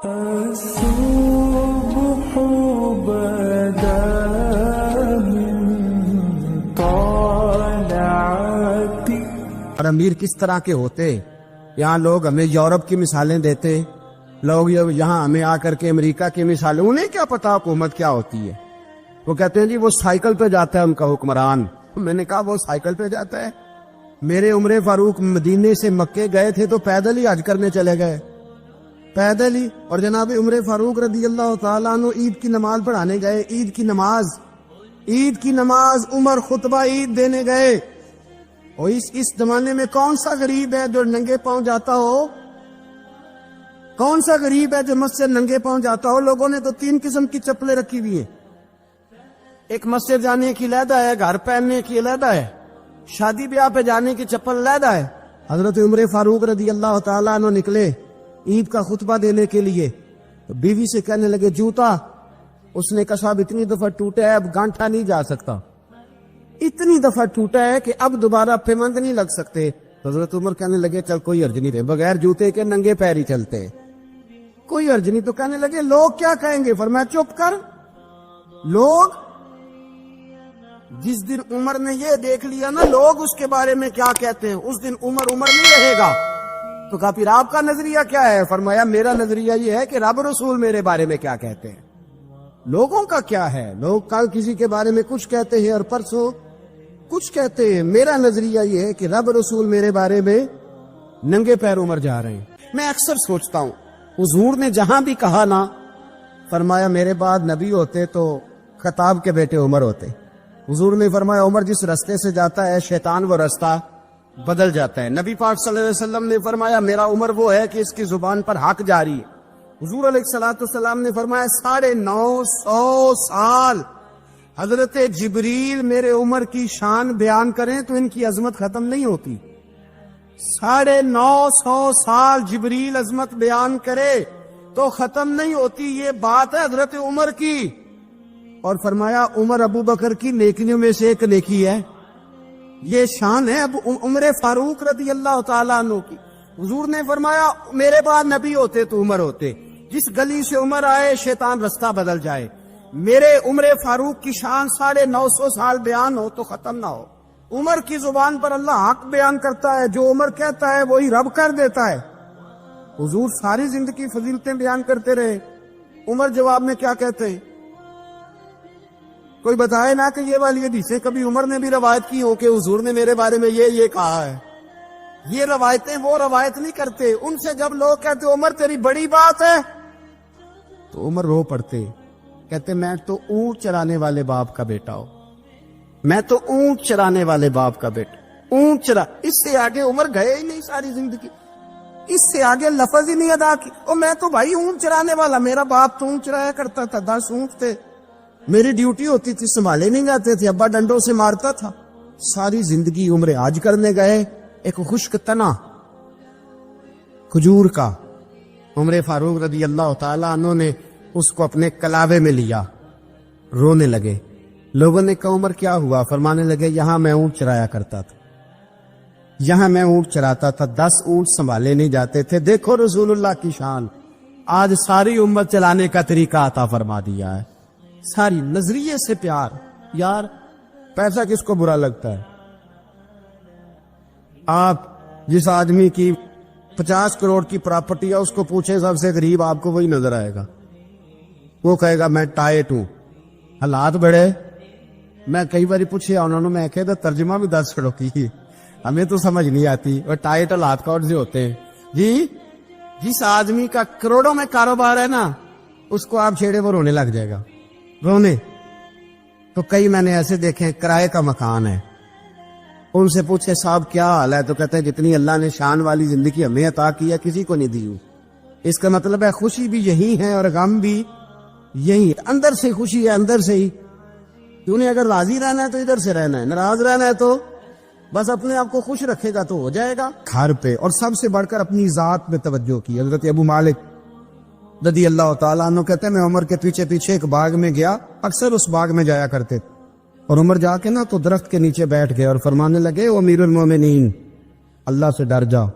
الصبح بدا من طلعتی۔ اور امیر کس طرح کے ہوتے؟ یہاں لوگ ہمیں یورپ کی مثالیں دیتے، لوگ یہاں ہمیں آ کر کے امریکہ کی مثالیں، انہیں کیا پتا حکومت کیا ہوتی ہے؟ وہ کہتے ہیں جی وہ سائیکل پہ جاتا ہے ان کا حکمران۔ میں نے کہا وہ سائیکل پہ جاتا ہے؟ میرے عمر فاروق مدینے سے مکے گئے تھے تو پیدل ہی حج کرنے چلے گئے، پیدل ہی۔ اور جناب عمر فاروق رضی اللہ تعالیٰ عنہ عید کی نماز پڑھانے گئے، عید کی نماز عمر خطبہ عید دینے گئے۔ اور اس زمانے میں کون سا غریب ہے جو ننگے پاؤں جاتا ہو؟ کون سا غریب ہے جو مسجد ننگے پاؤں جاتا ہو؟ لوگوں نے تو 3 قسم کی چپلیں رکھی ہوئی ہیں، ایک مسجد جانے کی علیحدہ ہے، گھر پہننے کی علیحدہ ہے، شادی بیاہ پہ جانے کی چپل علیحدہ ہے۔ حضرت عمر فاروق رضی اللہ تعالیٰ عنہ نکلے عید کا خطبہ دینے کے لیے، تو بیوی سے کہنے لگے جوتا، اس نے کہا صاحب اتنی دفعہ ٹوٹا ہے اب گانٹھا نہیں جا سکتا، اتنی دفعہ ٹوٹا ہے کہ اب دوبارہ پیمند نہیں لگ سکتے۔ حضرت عمر کہنے لگے چل کوئی حرج نہیں، رہے بغیر جوتے کے ننگے پیر ہی چلتے، کوئی حرج نہیں۔ تو کہنے لگے لوگ کیا کہیں گے؟ فرمایا چپ کر، لوگ جس دن عمر نے یہ دیکھ لیا نا لوگ اس کے بارے میں کیا کہتے ہیں، اس دن عمر نہیں رہے گا۔ تو کہا پھر آپ کا نظریہ کیا ہے؟ فرمایا میرا نظریہ یہ ہے کہ رب رسول میرے بارے میں کیا کہتے ہیں، لوگوں کا کیا ہے؟ لوگ کل کسی کے بارے میں کچھ کہتے ہیں اور پرسوں کچھ کہتے ہیں، میرا نظریہ یہ ہے کہ رب رسول میرے بارے میں ننگے پیر عمر جا رہے ہیں۔ میں اکثر سوچتا ہوں حضور نے جہاں بھی کہا نا، فرمایا میرے بعد نبی ہوتے تو خطاب کے بیٹے عمر ہوتے۔ حضور نے فرمایا عمر جس رستے سے جاتا ہے شیطان وہ رستہ بدل جاتا ہے۔ نبی پاک صلی اللہ علیہ وسلم نے فرمایا میرا عمر وہ ہے کہ اس کی زبان پر حق جاری ہے۔ حضور علیہ السلام نے فرمایا 950 سال حضرت جبریل میرے عمر کی شان بیان کریں تو ان کی عظمت ختم نہیں ہوتی، 950 سال جبریل عظمت بیان کرے تو ختم نہیں ہوتی۔ یہ بات ہے حضرت عمر کی، اور فرمایا عمر ابو بکر کی نیکیوں میں سے ایک نیکی ہے، یہ شان ہے اب عمر فاروق رضی اللہ تعالیٰ عنہ کی۔ حضور نے فرمایا میرے بعد نبی ہوتے تو عمر ہوتے، جس گلی سے عمر آئے شیطان رستہ بدل جائے۔ میرے عمر فاروق کی شان 950 سال بیان ہو تو ختم نہ ہو۔ عمر کی زبان پر اللہ حق بیان کرتا ہے، جو عمر کہتا ہے وہی رب کر دیتا ہے۔ حضور ساری زندگی فضیلتیں بیان کرتے رہے، عمر جواب میں کیا کہتے ہیں؟ کوئی بتائے نا کہ یہ والی حدیثیں کبھی عمر نے بھی روایت کی ہو کہ حضور نے میرے بارے میں یہ کہا ہے؟ یہ روایتیں وہ روایت نہیں کرتے۔ ان سے جب لوگ کہتے عمر تیری بڑی بات ہے تو عمر رو پڑتے، کہتے میں تو اونٹ چرانے والے باپ کا بیٹا ہوں، میں تو اونٹ چرانے والے باپ کا بیٹا، اونٹ چرا۔ اس سے آگے عمر گئے ہی نہیں ساری زندگی، اس سے آگے لفظ ہی نہیں ادا کی۔ اور میں تو بھائی اونٹ چرانے والا، میرا باپ تو اونٹ چرایا کرتا تھا، 10 اونٹ تھے، میری ڈیوٹی ہوتی تھی، سنبھالے نہیں جاتے تھے، ابا ڈنڈوں سے مارتا تھا۔ ساری زندگی عمر حج کرنے گئے، ایک خشک تنا کھجور کا عمر فاروق رضی اللہ تعالیٰ عنہ نے اس کو اپنے کلاوے میں لیا، رونے لگے۔ لوگوں نے کہا عمر کیا ہوا؟ فرمانے لگے یہاں میں اونٹ چرایا کرتا تھا، یہاں میں اونٹ چراتا تھا، 10 اونٹ سنبھالے نہیں جاتے تھے۔ دیکھو رسول اللہ کی شان، آج ساری امت چلانے کا طریقہ عطا فرما دیا ہے، ساری نظریے سے پیار۔ یار پیسہ کس کو برا لگتا ہے؟ آپ جس آدمی کی 50 کروڑ کی پراپرٹی ہے اس کو پوچھیں سب سے غریب، آپ کو وہی نظر آئے گا، وہ کہے گا میں ٹائٹ ہوں۔ حالات بڑے، میں کئی بار پوچھے انہوں نے، میں کہتا ترجمہ بھی 10 کروڑ کی، ہمیں تو سمجھ نہیں آتی، اور ٹائٹ حالات کون سے ہوتے ہیں جی؟ جس آدمی کا کروڑوں میں کاروبار ہے نا اس کو آپ چھیڑے وہ رونے لگ جائے گا، رونے۔ تو کئی میں نے ایسے دیکھے کرائے کا مکان ہے، ان سے پوچھے صاحب کیا حال ہے؟ تو کہتے ہیں جتنی اللہ نے شان والی زندگی ہمیں عطا کی ہے کسی کو نہیں دی ہوں۔ اس کا مطلب ہے خوشی بھی یہی ہے اور غم بھی یہی، اندر سے خوشی ہے، اندر سے ہی۔ کیوں نہیں؟ اگر راضی رہنا ہے تو ادھر سے رہنا ہے، ناراض رہنا ہے تو بس اپنے آپ کو خوش رکھے گا تو ہو جائے گا۔ گھر پہ اور سب سے بڑھ کر اپنی ذات میں توجہ کی۔ حضرت ابو مالک رضی اللہ تعالیٰ عنہ کہتے ہیں میں عمر کے پیچھے پیچھے ایک باغ میں گیا، اکثر اس باغ میں جایا کرتے تھے، اور عمر جا کے نا تو درخت کے نیچے بیٹھ گئے اور فرمانے لگے او امیر المومنین، اللہ سے ڈر جاؤ،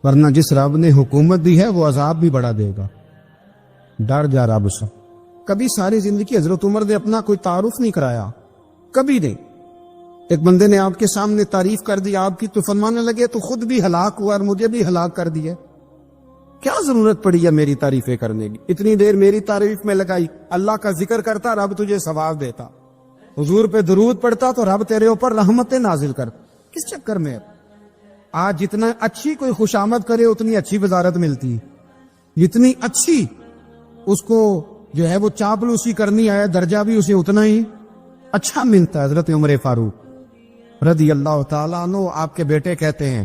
ورنہ جس رب نے حکومت دی ہے وہ عذاب بھی بڑا دے گا. ڈر جا رب سے. کبھی ساری زندگی حضرت عمر نے اپنا کوئی تعارف نہیں کرایا, کبھی نہیں. ایک بندے نے آپ کے سامنے تعریف کر دی آپ کی تو فرمانے لگے تو خود بھی ہلاک ہوا اور مجھے بھی ہلاک کر دیا. کیا ضرورت پڑی ہے میری تعریفیں کرنے کی؟ اتنی دیر میری تعریف میں لگائی. اللہ کا ذکر کرتا رب تجھے ثواب دیتا, حضور پہ درود پڑتا تو رب تیرے اوپر رحمتیں نازل کرتا. کس چکر میں؟ آج جتنا اچھی کوئی خوشامد کرے اتنی اچھی وزارت ملتی, جتنی اچھی اس کو جو ہے وہ چاپلوسی کرنی ہے درجہ بھی اسے اتنا ہی اچھا ملتا ہے. حضرت عمر فاروق رضی اللہ تعالیٰ عنہ آپ کے بیٹے کہتے ہیں,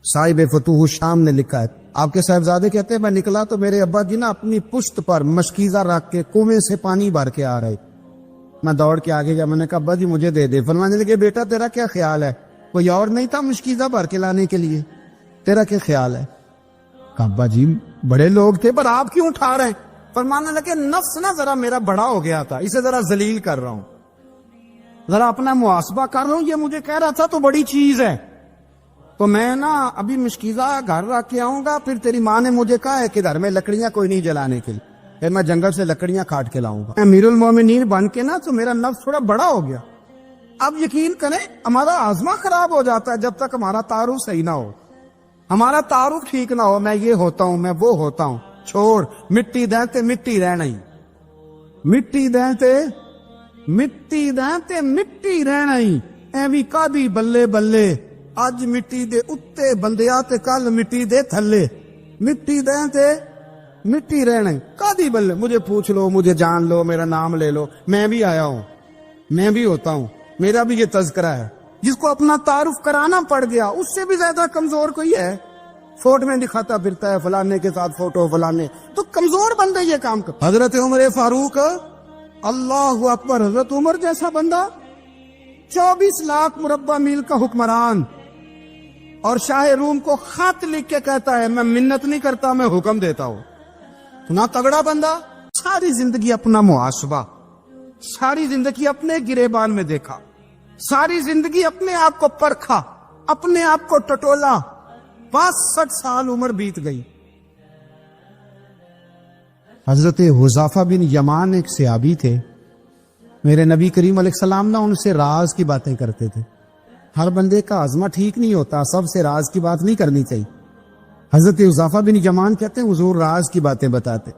صاحب فتوح الشام نے لکھا ہے, آپ کے صاحبزادے کہتے ہیں میں نکلا تو میرے ابا جی نا اپنی پشت پر مشکیزہ رکھ کے کنویں سے پانی بھر کے آ رہے. میں دوڑ کے آگے گیا, میں نے کہا ابا جی مجھے دے دے. فرمانے لگے بیٹا تیرا کیا خیال ہے, کوئی اور نہیں تھا مشکیزہ بھر کے لانے کے لیے, تیرا کیا خیال ہے؟ کہا ابا جی بڑے لوگ تھے پر آپ کیوں اٹھا رہے ہیں؟ فرمانے لگے نفس نا ذرا میرا بڑا ہو گیا تھا, اسے ذرا ذلیل کر رہا ہوں, ذرا اپنا محاسبہ کر رہا ہوں. یہ مجھے کہہ رہا تھا تو بڑی چیز ہے, تو میں نا ابھی مشکیزہ گھر رکھ کے آؤں گا, پھر تیری ماں نے مجھے کہا ہے کہ گھر میں لکڑیاں کوئی نہیں جلانے کے لیے, پھر میں جنگل سے لکڑیاں کاٹ کے لاؤں گا. امیر المومنین بن کے نا تو میرا نفس تھوڑا بڑا ہو گیا. اب یقین کریں ہمارا آزما خراب ہو جاتا ہے جب تک ہمارا تعارف صحیح نہ ہو, ہمارا تعارف ٹھیک نہ ہو. میں یہ ہوتا ہوں, میں وہ ہوتا ہوں. چھوڑ, مٹی دہتے مٹی رہنا ہی, مٹی دہتے مٹی دہتے مٹی رہنا ہی. ایوی کادی بلے بلے, اج مٹی دے اتے بندیا تے کل مٹی دے تھلے. مٹی دہتے مٹی رہنا ہی, کادی بلے. مجھے پوچھ لو, مجھے جان لو, میرا نام لے لو, میں بھی آیا ہوں, میں بھی ہوتا ہوں, میرا بھی یہ تذکرہ ہے. جس کو اپنا تعارف کرانا پڑ گیا اس سے بھی زیادہ کمزور کوئی ہے؟ فوٹو میں دکھاتا پھرتا ہے فلانے کے ساتھ فوٹو, فلانے تو کمزور بندہ یہ کام کر. حضرت عمر فاروق اللہ اکبر, حضرت عمر جیسا بندہ 24 لاکھ مربع میل کا حکمران, اور شاہ روم کو خط لکھ کے کہتا ہے میں منت نہیں کرتا میں حکم دیتا ہوں. اتنا تگڑا بندہ. ساری زندگی اپنا محاسبہ, ساری زندگی اپنے گریبان میں دیکھا, ساری زندگی اپنے آپ کو پرکھا, اپنے آپ کو ٹٹولا. 62 سال عمر بیت گئی. حضرت حذیفہ بن یمان ایک صحابی تھے, میرے نبی کریم علیہ السلام نا ان سے راز کی باتیں کرتے تھے. ہر بندے کا عزمہ ٹھیک نہیں ہوتا, سب سے راز کی بات نہیں کرنی چاہیے. حضرت حذیفہ بن یمان کہتے ہیں حضور راز کی باتیں بتاتے.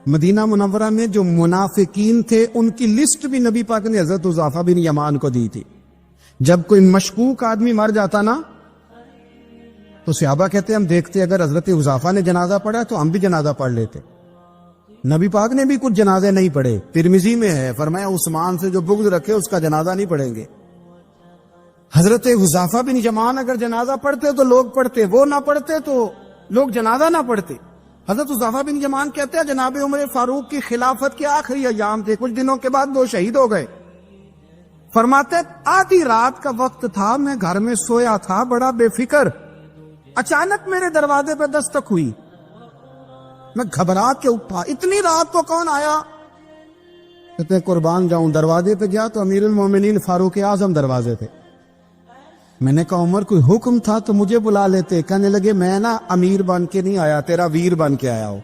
مدینہ منورہ میں جو منافقین تھے ان کی لسٹ بھی نبی پاک نے حضرت حذیفہ بن یمان کو دی تھی. جب کوئی مشکوک آدمی مر جاتا نا تو صحابہ کہتے ہم دیکھتے اگر حضرت حذیفہ نے جنازہ پڑھا تو ہم بھی جنازہ پڑھ لیتے. نبی پاک نے بھی کچھ جنازے نہیں پڑھے. ترمذی میں ہے, فرمایا عثمان سے جو بغض رکھے اس کا جنازہ نہیں پڑھیں گے. حضرت حذیفہ بن یمان اگر جنازہ پڑھتے تو لوگ پڑھتے, وہ نہ پڑھتے تو لوگ جنازہ نہ پڑھتے. حضرت حذیفہ بن یمان کہتے ہیں جناب عمر فاروق کی خلافت کے آخری ایام تھے, کچھ دنوں کے بعد وہ شہید ہو گئے. فرماتے آدھی رات کا وقت تھا, میں گھر میں سویا تھا بڑا بے فکر, اچانک میرے دروازے پہ دستک ہوئی, میں گھبرا کے اٹھا. اتنی رات کو کون آیا؟ کہتے ہیں قربان جاؤں, دروازے پہ گیا تو امیر المومنین فاروق اعظم دروازے تھے. میں نے کہا عمر کوئی حکم تھا تو مجھے بلا لیتے. کہنے لگے میں نا امیر بن کے نہیں آیا, تیرا ویر بن کے آیا ہوں.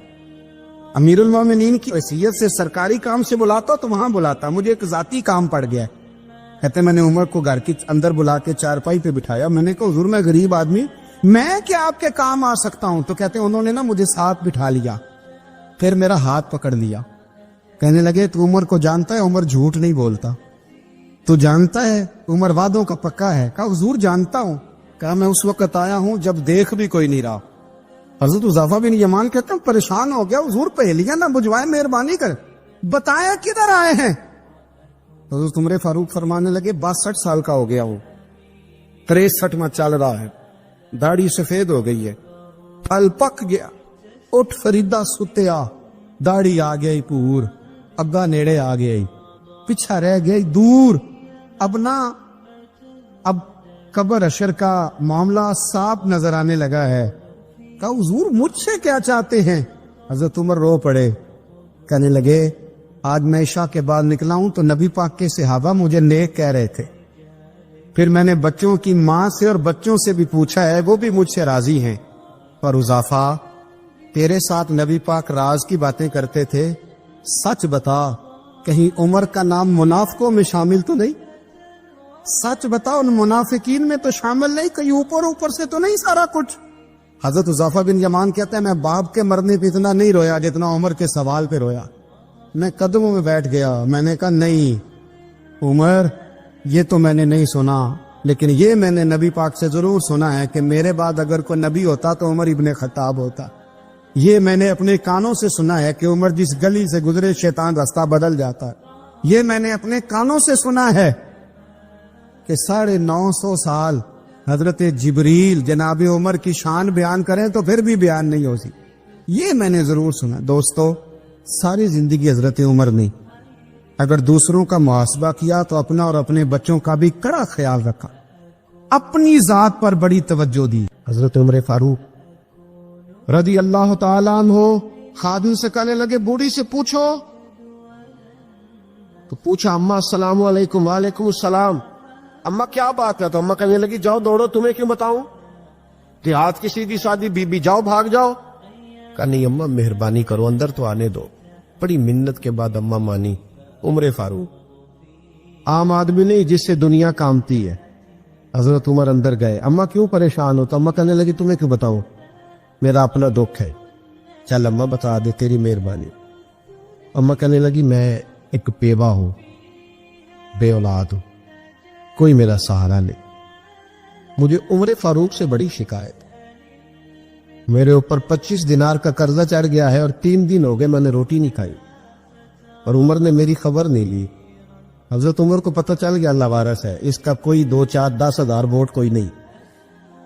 امیر المومنین کی حیثیت سے سرکاری کام سے بلاتا تو وہاں بلاتا, مجھے ایک ذاتی کام پڑ گیا. کہتے میں نے عمر کو گھر کی اندر بلا کے چارپائی پہ بٹھایا. میں نے کہا حضور میں غریب آدمی, میں کیا آپ کے کام آ سکتا ہوں؟ تو کہتے ہیں انہوں نے نا مجھے ساتھ بٹھا لیا, پھر میرا ہاتھ پکڑ لیا. کہنے لگے تو عمر کو جانتا ہے؟ عمر جھوٹ نہیں بولتا. تو جانتا ہے عمر وعدوں کا پکا ہے؟ کہا حضور جانتا ہوں. کہا میں اس وقت آیا ہوں جب دیکھ بھی کوئی نہیں رہا. حضرت حذیفہ بن یمان کہتے ہیں پریشان ہو گیا, حضور پہلیاں نہ بجوائے, مہربانی کر بتایا کدھر آئے ہیں. حضرت عمر فاروق فرمانے لگے 62 سال کا ہو گیا, وہ 63 میں چل رہا ہے, داڑھی سفید ہو گئی ہے, پھل پک گیا, اٹھ فریدہ ستیا, داڑھی آ گئی پور, اگا نیڑے آ گئی, پیچھا رہ گئی دور. اب قبر اشر کا معاملہ صاف نظر آنے لگا ہے. کہا حضور مجھ سے کیا چاہتے ہیں؟ حضرت عمر رو پڑے, کہنے لگے آج میں عشاء کے بعد نکلا ہوں تو نبی پاک کے صحابہ مجھے نیک کہہ رہے تھے, پھر میں نے بچوں کی ماں سے اور بچوں سے بھی پوچھا ہے, وہ بھی مجھ سے راضی ہیں. پر حذیفہ تیرے ساتھ نبی پاک راز کی باتیں کرتے تھے، سچ بتا کہیں عمر کا نام منافقوں میں شامل تو نہیں؟ سچ بتا ان منافقین میں تو شامل نہیں، کہیں اوپر اوپر سے تو نہیں سارا کچھ؟ حضرت حذیفہ بن یمان کہتا ہے میں باپ کے مرنے پہ اتنا نہیں رویا جتنا عمر کے سوال پہ رویا۔ میں قدموں میں بیٹھ گیا، میں نے کہا نہیں عمر، یہ تو میں نے نہیں سنا، لیکن یہ میں نے نبی پاک سے ضرور سنا ہے کہ میرے بعد اگر کوئی نبی ہوتا تو عمر ابن خطاب ہوتا۔ یہ میں نے اپنے کانوں سے سنا ہے کہ عمر جس گلی سے گزرے شیطان راستہ بدل جاتا ہے۔ یہ میں نے اپنے کانوں سے سنا ہے کہ 950 سال حضرت جبریل جناب عمر کی شان بیان کریں تو پھر بھی بیان نہیں ہوتی۔ یہ میں نے ضرور سنا۔ دوستو، ساری زندگی حضرت عمر نے اگر دوسروں کا محاسبہ کیا تو اپنا اور اپنے بچوں کا بھی کڑا خیال رکھا، اپنی ذات پر بڑی توجہ دی۔ حضرت عمر فاروق رضی اللہ تعالیٰ عنہ خادم سے کہنے لگے بوڑھی سے پوچھو، تو پوچھا اماں السلام علیکم۔ وعلیکم السلام۔ اماں کیا بات ہے؟ تو اماں کہنے لگی جاؤ دوڑو، تمہیں کیوں بتاؤں، دیہات کی سیدھی سادی بی بی، جاؤ بھاگ جاؤ۔ کہا نہیں اماں مہربانی کرو، اندر تو آنے دو۔ بڑی منت کے بعد اماں مانی۔ عمر فاروق عام آدمی نہیں جس سے دنیا کامتی ہے۔ حضرت عمر اندر گئے، اماں کیوں پریشان ہو؟ تو اماں کہنے لگی تمہیں کیوں بتاؤں، میرا اپنا دکھ ہے۔ چل اماں بتا دے، تیری مہربانی۔ اماں کہنے لگی میں ایک بیوہ ہوں، بے اولاد ہوں، کوئی میرا سہارا نہیں، مجھے عمر فاروق سے بڑی شکایت، میرے اوپر 25 دینار کا قرضہ چڑھ گیا ہے اور 3 دن ہو گئے میں نے روٹی نہیں کھائی، اور عمر نے میری خبر نہیں لی۔ حضرت عمر کو پتہ چل گیا اللہ وارث ہے، اس کا کوئی 2 4 10 ہزار ووٹ کوئی نہیں،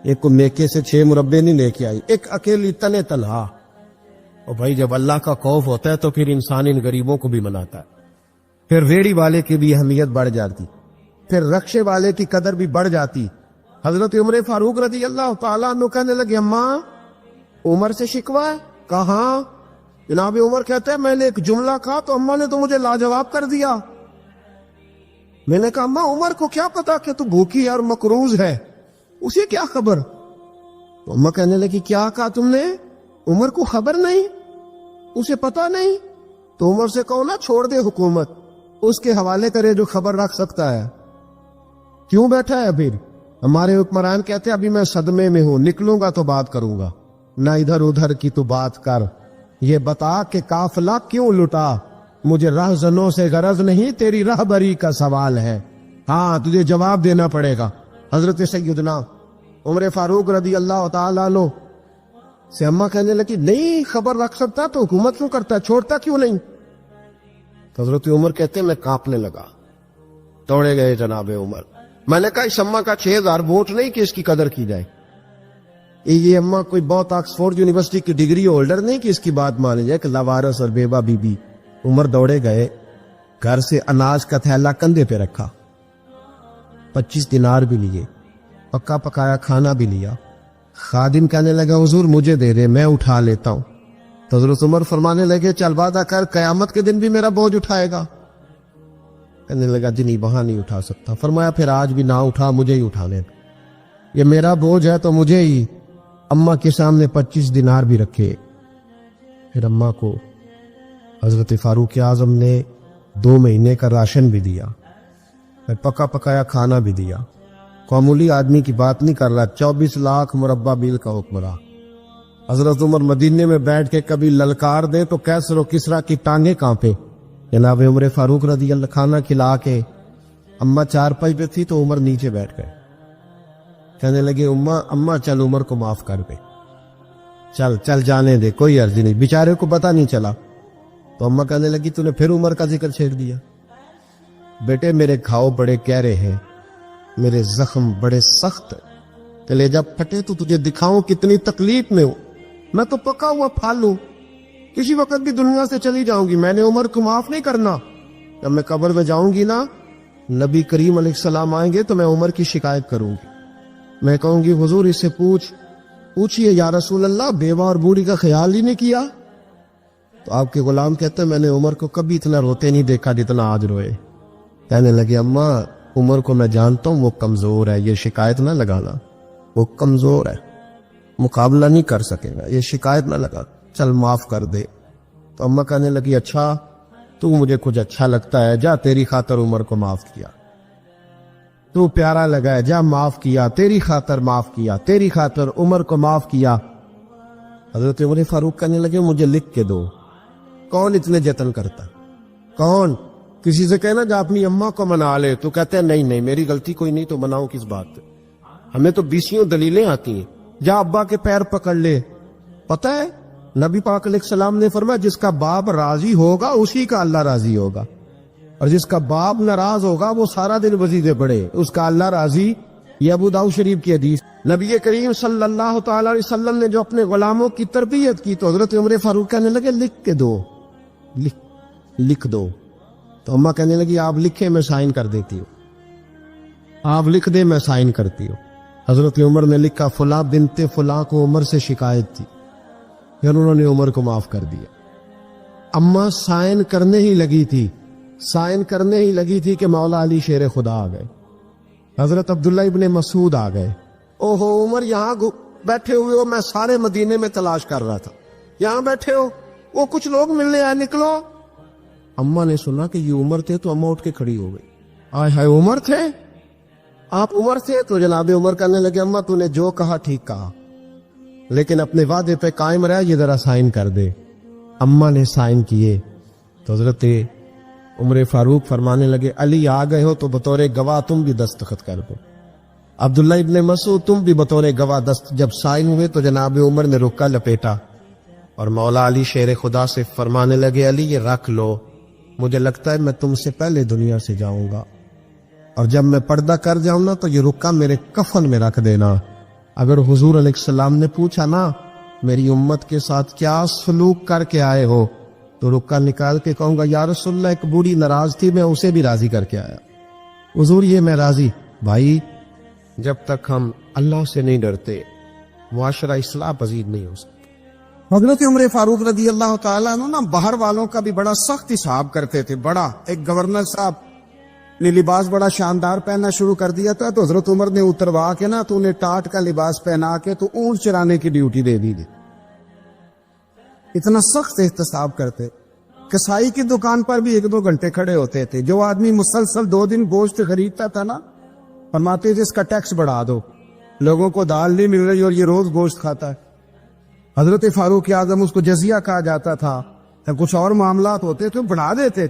ایک کو میکے سے 6 مربے نہیں لے کے آئی، ایک اکیلی تنے تنہا۔ اور بھائی جب اللہ کا خوف ہوتا ہے تو پھر انسان ان غریبوں کو بھی مناتا ہے، پھر ریڑھی والے کی بھی اہمیت بڑھ جاتی، پھر رکشے والے کی قدر بھی بڑھ جاتی۔ حضرت عمر فاروق رضی اللہ تعالیٰ عنہ کہنے لگے اماں عمر سے شکوہ ہے؟ کہاں؟ جناب عمر کہتے ہیں میں نے ایک جملہ کہا تو اماں نے تو مجھے لاجواب کر دیا۔ میں نے کہا اماں عمر کو کیا پتا کہ تو بھوکی ہے اور مقروض ہے، اسے کیا خبر؟ تو اماں کہنے لگی کیا کہا تم نے؟ عمر کو خبر نہیں، اسے پتا نہیں؟ تو عمر سے کہو نا چھوڑ دے حکومت، اس کے حوالے کرے جو خبر رکھ سکتا ہے، کیوں بیٹھا ہے؟ پھر ہمارے حکمران کہتے ابھی میں صدمے میں ہوں، نکلوں گا تو بات کروں گا، نہ ادھر ادھر کی تو بات کر، یہ بتا کہ قافلہ کیوں لٹا؟ مجھے رہزنوں سے غرض نہیں، تیری رہبری کا سوال ہے، ہاں تجھے جواب دینا پڑے گا۔ حضرت سیدنا عمر فاروق رضی اللہ تعالیٰ عنہ سے اماں کہنے لگی نہیں خبر رکھ سکتا تو حکومت کیوں کرتا ہے، چھوڑتا کیوں نہیں؟ تو حضرت عمر کہتے ہیں میں کانپنے لگا، دوڑے گئے جناب عمر۔ میں نے کہا اس اماں کا 6000 ووٹ نہیں کہ اس کی قدر کی جائے، یہ اماں کوئی بہت آکسفورڈ یونیورسٹی کی ڈگری ہولڈر نہیں کہ اس کی بات مانی جائے کہ لاوارث اور بیوہ بی بی۔ عمر دوڑے گئے، گھر سے اناج کا تھیلا کندھے پہ رکھا، 25 دینار بھی لیے، پکا پکایا کھانا بھی لیا۔ خادم کہنے لگا حضور مجھے دے دے میں اٹھا لیتا ہوں۔ تو حضرت عمر فرمانے لگے چل وعدہ کر قیامت کے دن بھی میرا بوجھ اٹھائے گا؟ کہنے لگا جی نہیں وہاں نہیں اٹھا سکتا۔ فرمایا پھر آج بھی نہ اٹھا، مجھے ہی اٹھانے، یہ میرا بوجھ ہے تو مجھے ہی۔ اماں کے سامنے 25 دینار بھی رکھے، پھر اماں کو حضرت فاروق اعظم نے 2 مہینے کا راشن بھی دیا، پھر پکا پکایا کھانا بھی دیا۔ معمولی آدمی کی بات نہیں کر رہا، 24 لاکھ مربع میل کا حکمراں۔ حضرت عمر مدینے میں بیٹھ کے کبھی للکار دے تو کیسر و کسرا کی ٹانگیں کانپے۔ جناب عمر فاروق رضی اللہ کھانا کھلا کے اماں 4 پہ تھی تو عمر نیچے بیٹھ گئے، کہنے لگے اماں چل عمر کو معاف کر دے، چل جانے دے، کوئی عرضی نہیں، بیچارے کو پتہ نہیں چلا۔ تو اماں کہنے لگی تو نے پھر عمر کا ذکر چھیڑ دیا۔ بیٹے میرے گھاؤ بڑے گہرے ہیں، میرے زخم بڑے سخت ہیں، چلے جب پھٹے تو تجھے دکھاؤں کتنی تکلیف میں ہوں، میں تو پکا ہوا پھال ہوں، کسی وقت بھی دنیا سے چلی جاؤں گی، میں نے عمر کو معاف نہیں کرنا۔ جب میں قبر میں جاؤں گی نا، نبی کریم علیہ السلام آئیں گے تو میں عمر کی شکایت کروں گی، میں کہوں گی حضور اس سے پوچھئے یا رسول اللہ بیوہ اور بوڑھی کا خیال ہی نہیں کیا؟ تو آپ کے غلام کہتے ہیں میں نے عمر کو کبھی اتنا روتے نہیں دیکھا جتنا آج روئے۔ کہنے لگے اماں عمر کو میں جانتا ہوں وہ کمزور ہے، یہ شکایت نہ لگانا، وہ کمزور ہے، مقابلہ نہیں کر سکے گا، یہ شکایت نہ لگا، چل معاف کر دے۔ تو اماں کہنے لگی اچھا تو مجھے کچھ اچھا لگتا ہے، جا تیری خاطر عمر کو معاف کیا، تو پیارا لگا ہے، جا معاف کیا، تیری خاطر معاف کیا، تیری خاطر عمر کو معاف کیا۔ حضرت عمر فاروق کہنے لگے مجھے لکھ کے دو، کون اتنے جتن کرتا، کون کسی سے کہنا جا اپنی اماں کو منا لے، تو کہتے ہیں نہیں میری غلطی کوئی نہیں تو مناؤ کس بات پہ، ہمیں تو 20 دلیلیں آتی ہیں، جا ابا کے پیر پکڑ لے۔ پتہ ہے نبی پاک علیہ السلام نے فرمایا جس کا باپ راضی ہوگا اسی کا اللہ راضی ہوگا، اور جس کا باپ ناراض ہوگا وہ سارا دن وظیفے پڑھے، اس کا اللہ راضی۔ یہ ابو داؤد شریف کی حدیث۔ نبی کریم صلی اللہ تعالی علیہ وسلم نے جو اپنے غلاموں کی تربیت کی تو حضرت عمر فاروق کہنے لگے لکھ کے دو، لکھ دو۔ تو اماں کہنے لگی آپ لکھے میں سائن کر دیتی ہوں، آپ لکھ دے میں سائن کرتی ہوں۔ حضرت عمر نے لکھا فلاں بنت فلاں کو عمر سے شکایت تھی، پھر انہوں نے عمر کو معاف کر دیا۔ اماں سائن کرنے ہی لگی تھی کہ مولا علی شیر خدا آ گئے، حضرت عبداللہ ابن مسعود آ گئے۔ اوہو عمر یہاں بیٹھے ہوئے ہو، میں سارے مدینے میں تلاش کر رہا تھا، یہاں بیٹھے ہو، وہ کچھ لوگ ملنے آئے، نکلو۔ اماں نے سنا کہ یہ عمر تھے تو اماں اٹھ کے کھڑی ہو گئی، آئے ہائے عمر تھے، آپ عمر تھے؟ تو جناب عمر کہنے لگے اماں تو نے جو کہا ٹھیک کہا، لیکن اپنے وعدے پہ قائم رہا، یہ ذرا سائن کر دے۔ اماں نے سائن کیے تو حضرت عمر فاروق فرمانے لگے علی آ گئے ہو تو بطور گواہ تم بھی دستخط کر دو، عبداللہ ابن مسعود تم بھی بطور گواہ جب سائن ہوئے تو جناب عمر نے رکا لپیٹا اور مولا علی شیر خدا سے فرمانے لگے علی یہ رکھ لو، مجھے لگتا ہے میں تم سے پہلے دنیا سے جاؤں گا، اور جب میں پردہ کر جاؤں نا تو یہ رکا میرے کفن میں رکھ دینا۔ اگر حضور علیہ السلام نے پوچھا نا میری امت کے ساتھ کیا سلوک کر کے آئے ہو تو رکا نکال کے کہوں گا یا رسول اللہ ایک بوڑھی ناراض تھی میں اسے بھی راضی کر کے آیا، حضور یہ میں راضی۔ بھائی جب تک ہم اللہ سے نہیں ڈرتے معاشرہ اصلاح پذیر نہیں ہو سکتا۔ حضرت عمر فاروق رضی اللہ تعالیٰ عنہ نا باہر والوں کا بھی بڑا سخت حساب کرتے تھے، بڑا ایک گورنر صاحب نے لباس بڑا شاندار پہننا شروع کر دیا تھا تو حضرت عمر نے اتروا کے نا تو انہیں ٹاٹ کا لباس پہنا کے تو اونٹ چرانے کی ڈیوٹی دے دی، اتنا سخت احتساب کرتے۔ کسائی کی دکان پر بھی 1-2 گھنٹے کھڑے ہوتے تھے، جو آدمی مسلسل 2 دن گوشت خریدتا تھا نا فرماتے تھے اس کا ٹیکس بڑھا دو، لوگوں کو دال نہیں مل رہی اور یہ روز گوشت کھاتا ہے۔ حضرت فاروق اعظم اس کو جزیہ کہا جاتا تھا، کچھ اور معاملات ہوتے تھے بڑھا دیتے۔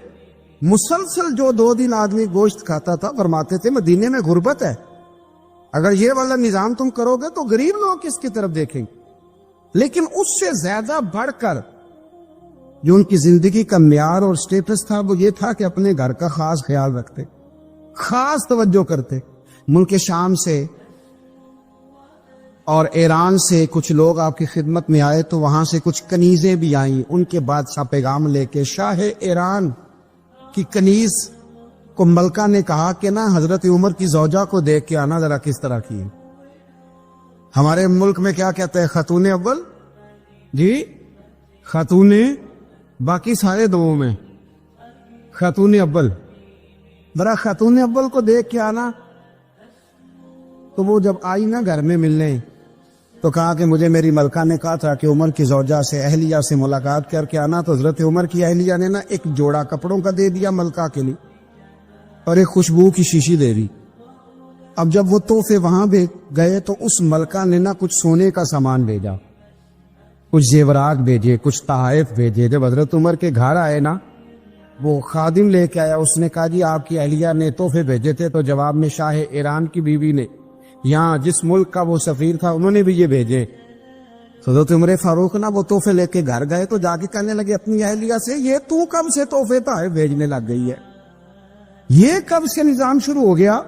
مسلسل جو 2 دن آدمی گوشت کھاتا تھا فرماتے تھے مدینے میں غربت ہے، اگر یہ والا نظام تم کرو گے تو غریب لوگ کس کی طرف دیکھیں گے۔ لیکن اس سے زیادہ بڑھ کر جو ان کی زندگی کا معیار اور سٹیٹس تھا وہ یہ تھا کہ اپنے گھر کا خاص خیال رکھتے، خاص توجہ کرتے۔ ملک شام سے اور ایران سے کچھ لوگ آپ کی خدمت میں آئے تو وہاں سے کچھ کنیزیں بھی آئیں، ان کے بادشاہ پیغام لے کے۔ شاہ ایران کی کنیز کو ملکہ نے کہا کہ نا حضرت عمر کی زوجہ کو دیکھ کے آنا ذرا کس طرح کی ہے۔ ہمارے ملک میں کیا کہتے ہیں خاتون اول، جی خاتون، باقی سارے دو میں خاتون اول، ذرا خاتون اول کو دیکھ کے آنا۔ تو وہ جب آئی نا گھر میں ملنے تو کہا کہ مجھے میری ملکہ نے کہا تھا کہ عمر کی زوجہ سے اہلیہ سے ملاقات کر کے آنا، تو حضرت عمر کی اہلیہ نے نا ایک جوڑا کپڑوں کا دے دیا ملکہ کے لیے اور ایک خوشبو کی شیشی دے دی۔ اب جب وہ تحفے وہاں گئے تو اس ملکہ نے نا کچھ سونے کا سامان بھیجا، کچھ زیورات بھیجے، کچھ تحائف بھیجے۔ جب حضرت عمر کے گھر آئے نا وہ خادم لے کے آیا، اس نے کہا جی آپ کی اہلیہ نے تحفے بھیجے تھے، تو جواب میں شاہ ایران کی بیوی نے یہاں جس ملک کا وہ سفیر تھا انہوں نے بھی یہ بھیجے۔ حضرت عمر فاروق نا وہ تحفے لے کے گھر گئے تو جا کے کہنے لگے اپنی اہلیہ سے یہ تو کب سے تحفے تحائف بھیجنے لگ گئی ہے، یہ کب سے نظام شروع ہو گیا؟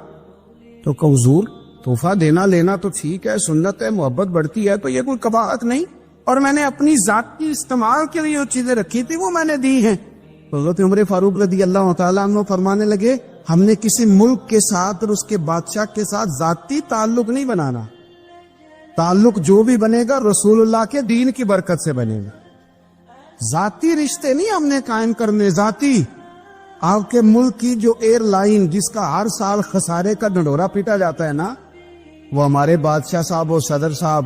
تو کہ حضور تحفہ دینا لینا تو ٹھیک ہے، سنت ہے، محبت بڑھتی ہے، تو یہ کوئی قباحت نہیں، اور میں نے اپنی ذاتی استعمال کے لیے جو چیزیں رکھی تھی وہ میں نے دی ہیں۔ حضرت عمر فاروق رضی اللہ تعالیٰ عنہ فرمانے لگے ہم نے کسی ملک کے ساتھ اور اس کے بادشاہ کے ساتھ ذاتی تعلق نہیں بنانا، تعلق جو بھی بنے گا رسول اللہ کے دین کی برکت سے بنے گا، ذاتی رشتے نہیں ہم نے قائم کرنے۔ ذاتی آپ کے ملک کی جو ایئر لائن جس کا ہر سال خسارے کا ڈنڈورا پیٹا جاتا ہے نا، وہ ہمارے بادشاہ صاحب اور صدر صاحب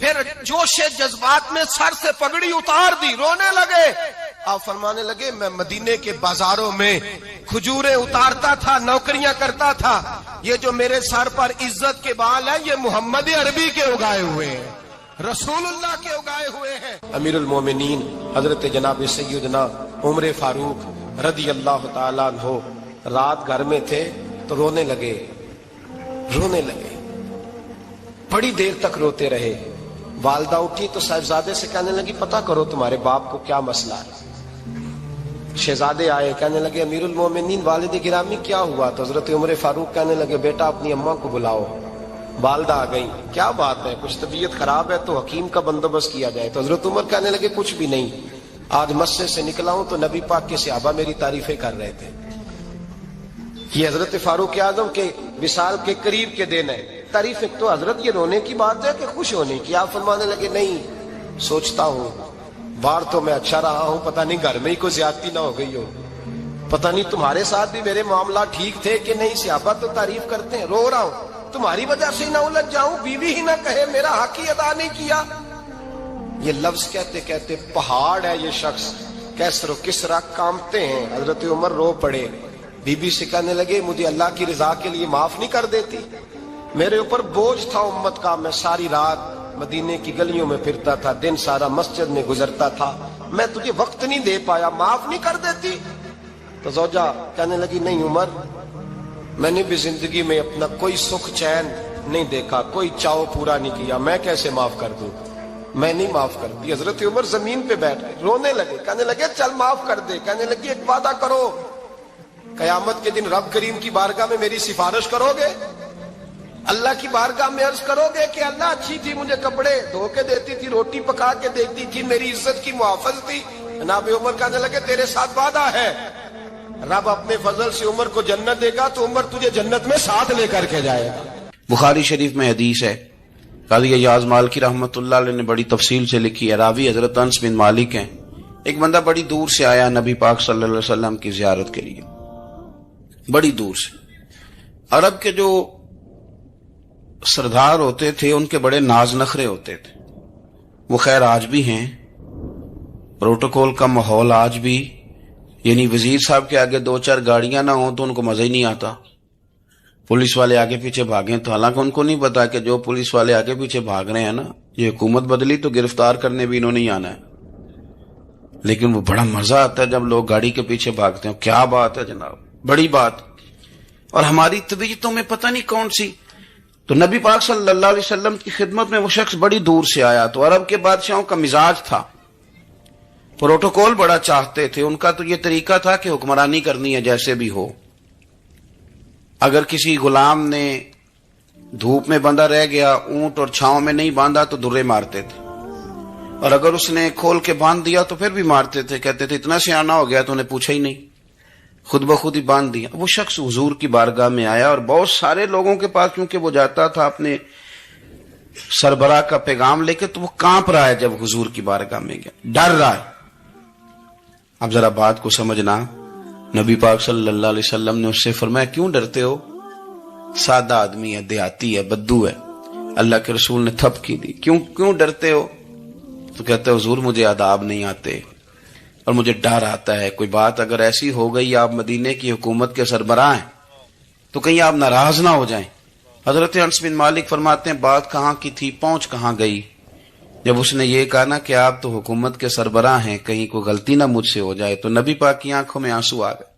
پھر جوش جذبات میں سر سے پگڑی اتار دی، رونے لگے. آپ فرمانے لگے میں مدینے کے بازاروں میں کھجوریں اتارتا تھا، نوکریاں کرتا تھا، یہ جو میرے سر پر عزت کے بال ہیں یہ محمد عربی کے اگائے ہوئے ہیں، رسول اللہ کے اگائے ہوئے ہیں. امیر المومنین حضرت جناب سیدنا عمر فاروق رضی اللہ تعالیٰ عنہ رات گھر میں تھے تو رونے لگے، بڑی دیر تک روتے رہے. والدہ اٹھی تو صاحبزادے سے کہنے لگی پتہ کرو تمہارے باپ کو کیا مسئلہ ہے. شہزادے آئے، کہنے لگے امیر المومنین والد گرامی کیا ہوا؟ تو حضرت عمر فاروق کہنے لگے بیٹا اپنی اماں کو بلاؤ. والدہ آ گئی، کیا بات ہے؟ کچھ طبیعت خراب ہے تو حکیم کا بندوبست کیا جائے. تو حضرت عمر کہنے لگے کچھ بھی نہیں، آج مسجد سے نکلا ہوں تو نبی پاک کے صحابہ میری تعریفیں کر رہے تھے. یہ حضرت فاروق اعظم کے وصال کے قریب کے دن ہے. تعریف تو حضرت یہ رونے کی بات ہے کہ خوش ہونے کی؟ آپ فرمانے لگے نہیں، سوچتا ہوں باہر تو میں اچھا رہا ہوں، پتہ نہیں گھر میں ہی کوئی زیادتی نہ ہو گئی ہو، پتہ نہیں تمہارے ساتھ بھی میرے معاملات ٹھیک تھے کہ نہیں. صحابہ تو تعریف کرتے ہیں، رو رہا ہوں تمہاری وجہ سے نہ الجھ جاؤں، بیوی ہی نہ کہے میرا حق ہی ادا نہیں کیا. یہ لفظ کہتے کہتے پہاڑ ہے یہ شخص، کیسر و کسرا کانپتے ہیں. حضرت عمر رو پڑے، بی بی سے کہنے لگے مجھے اللہ کی رضا کے لیے معاف نہیں کر دیتی؟ میرے اوپر بوجھ تھا امت کا، میں ساری رات مدینے کی گلیوں میں پھرتا تھا، دن سارا مسجد میں گزرتا تھا، میں تجھے وقت نہیں دے پایا، معاف نہیں کر دیتی؟ تو زوجہ کہنے لگی نہیں عمر، میں نے بھی زندگی میں اپنا کوئی سکھ چین نہیں دیکھا، کوئی چاؤ پورا نہیں کیا، میں کیسے معاف کر دوں؟ میں نہیں معاف کرتی. حضرت عمر زمین پہ بیٹھ گئے، رونے لگے، کہنے لگے چل معاف کر دے. کہنے لگی ایک وعدہ کرو، قیامت کے دن رب کریم کی بارگاہ میں میری سفارش کرو گے؟ اللہ کی بارگاہ میں عرض کرو گے کہ اللہ اچھی تھی، مجھے کپڑے دھو کے دیتی تھی، روٹی پکا کے دیتی تھی، میری عزت کی محافظ تھی؟ جناب عمر کہنے لگے تیرے ساتھ وعدہ ہے، رب اپنے فضل سے عمر کو جنت دے گا تو عمر تجھے جنت میں ساتھ لے کر کے جائے گا. بخاری شریف میں حدیث ہے، قاضی ایاز مالکی رحمۃ اللہ علیہ نے بڑی تفصیل سے لکھی ہے، راوی حضرت انس بن مالک ہیں. ایک بندہ بڑی دور سے آیا نبی پاک صلی اللہ علیہ وسلم کی زیارت کے لیے، بڑی دور سے. عرب کے جو سردار ہوتے تھے ان کے بڑے ناز نخرے ہوتے تھے، وہ خیر آج بھی ہیں، پروٹوکول کا ماحول آج بھی، یعنی وزیر صاحب کے آگے دو چار گاڑیاں نہ ہوں تو ان کو مزہ ہی نہیں آتا. پولیس والے آگے پیچھے بھاگیں تو حالانکہ ان کو نہیں پتا کہ جو پولیس والے آگے پیچھے بھاگ رہے ہیں نا، یہ حکومت بدلی تو گرفتار کرنے بھی انہوں نے آنا ہے، لیکن وہ بڑا مزہ آتا ہے جب لوگ گاڑی کے پیچھے بھاگتے ہیں. کیا بات ہے جناب، بڑی بات. اور ہماری طبیعتوں میں پتہ نہیں کون سی. تو نبی پاک صلی اللہ علیہ وسلم کی خدمت میں وہ شخص بڑی دور سے آیا. تو عرب کے بادشاہوں کا مزاج تھا، پروٹوکول بڑا چاہتے تھے. ان کا تو یہ طریقہ تھا کہ حکمرانی کرنی ہے جیسے بھی ہو. اگر کسی غلام نے دھوپ میں بندھا رہ گیا، اونٹ اور چھاؤں میں نہیں باندھا تو درے مارتے تھے، اور اگر اس نے کھول کے باندھ دیا تو پھر بھی مارتے تھے. کہتے تھے اتنا سیانا ہو گیا تو انہیں پوچھا ہی نہیں، خود بخود ہی باندھ دیا. وہ شخص حضور کی بارگاہ میں آیا اور بہت سارے لوگوں کے پاس کیونکہ وہ جاتا تھا اپنے سربراہ کا پیغام لے کے، تو وہ کانپ رہا ہے جب حضور کی بارگاہ میں گیا، ڈر رہا ہے. اب ذرا بات کو سمجھنا، نبی پاک صلی اللہ علیہ وسلم نے اس سے فرمایا کیوں ڈرتے ہو؟ سادہ آدمی ہے، دیہاتی ہے، بدو ہے. اللہ کے رسول نے تھپکی دی، کیوں ڈرتے ہو؟ تو کہتے حضور مجھے آداب نہیں آتے اور مجھے ڈر آتا ہے، کوئی بات اگر ایسی ہو گئی آپ مدینے کی حکومت کے سربراہ ہیں تو کہیں آپ ناراض نہ ہو جائیں. حضرت انس بن مالک فرماتے ہیں بات کہاں کی تھی، پہنچ کہاں گئی. جب اس نے یہ کہا نا کہ آپ تو حکومت کے سربراہ ہیں، کہیں کوئی غلطی نہ مجھ سے ہو جائے، تو نبی پاک کی آنکھوں میں آنسو آ گئے.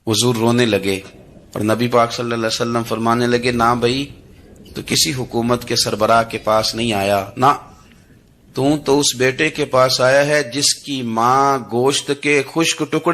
حضور رونے لگے اور نبی پاک صلی اللہ علیہ وسلم فرمانے لگے نہ بھائی، تو کسی حکومت کے سربراہ کے پاس نہیں آیا، نہ تو اس بیٹے کے پاس آیا ہے جس کی ماں گوشت کے خشک ٹکڑے